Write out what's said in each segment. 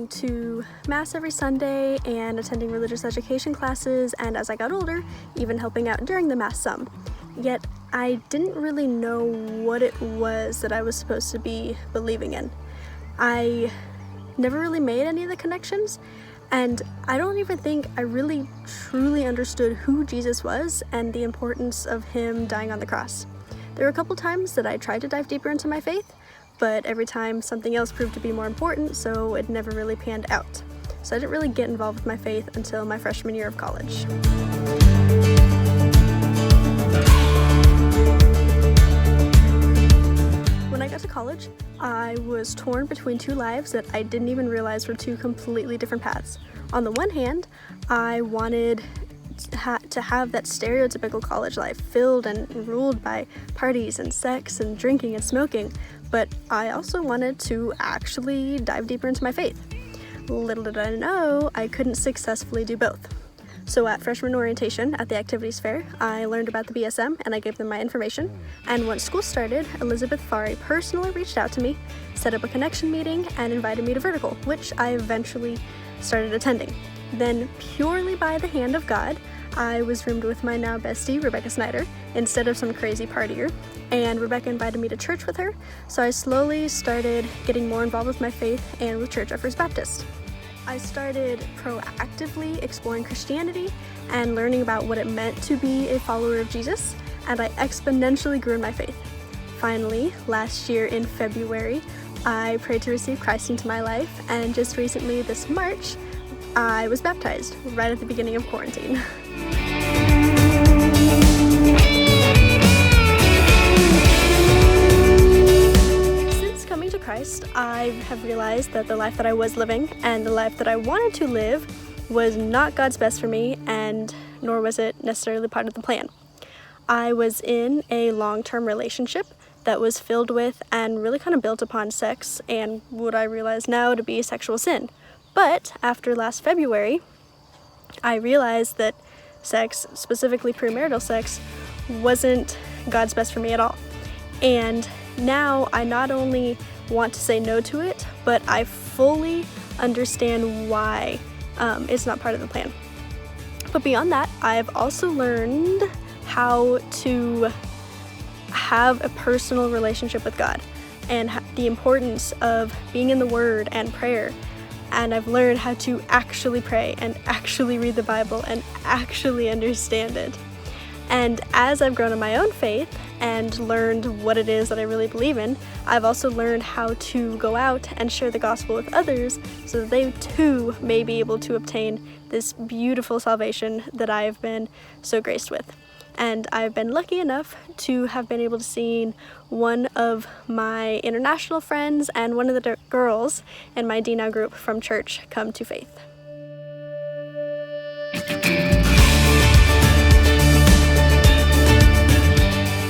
going to Mass every Sunday and attending religious education classes, and as I got older, even helping out during the Mass some. Yet I didn't really know what it was that I was supposed to be believing in. I never really made any of the connections, and I don't even think I really truly understood who Jesus was and the importance of him dying on the cross. There were a couple times that I tried to dive deeper into my faith, but every time something else proved to be more important, so it never really panned out. So I didn't really get involved with my faith until my freshman year of college. When I got to college, I was torn between two lives that I didn't even realize were two completely different paths. On the one hand, I wanted to have that stereotypical college life filled and ruled by parties and sex and drinking and smoking, but I also wanted to actually dive deeper into my faith. Little did I know I couldn't successfully do both. So at freshman orientation at the activities fair, I learned about the BSM and I gave them my information. And once school started, Elizabeth Fari personally reached out to me, set up a connection meeting, and invited me to Vertical, which I eventually started attending. Then, purely by the hand of God, I was roomed with my now bestie, Rebecca Snyder, instead of some crazy partier, and Rebecca invited me to church with her, so I slowly started getting more involved with my faith and with Church at First Baptist. I started proactively exploring Christianity and learning about what it meant to be a follower of Jesus, and I exponentially grew in my faith. Finally, last year in February, I prayed to receive Christ into my life, and just recently this March, I was baptized right at the beginning of quarantine. Since coming to Christ, I have realized that the life that I was living and the life that I wanted to live was not God's best for me, and nor was it necessarily part of the plan. I was in a long-term relationship that was filled with and really kind of built upon sex and what I realize now to be sexual sin. But after last February, I realized that sex, specifically premarital sex, wasn't God's best for me at all. And now I not only want to say no to it, but I fully understand why it's not part of the plan. But beyond that, I've also learned how to have a personal relationship with God and the importance of being in the Word and prayer. And I've learned how to actually pray and actually read the Bible and actually understand it. And as I've grown in my own faith and learned what it is that I really believe in, I've also learned how to go out and share the gospel with others so that they too may be able to obtain this beautiful salvation that I have been so graced with. And I've been lucky enough to have been able to see one of my international friends and one of the girls in my D Now group from church come to faith.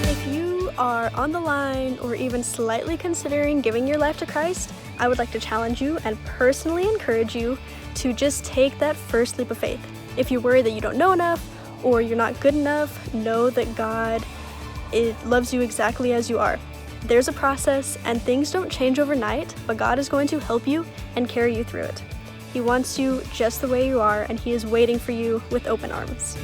If you are on the line or even slightly considering giving your life to Christ, I would like to challenge you and personally encourage you to just take that first leap of faith. If you're worried that you don't know enough, or you're not good enough, know that God loves you exactly as you are. There's a process and things don't change overnight, but God is going to help you and carry you through it. He wants you just the way you are, and He is waiting for you with open arms.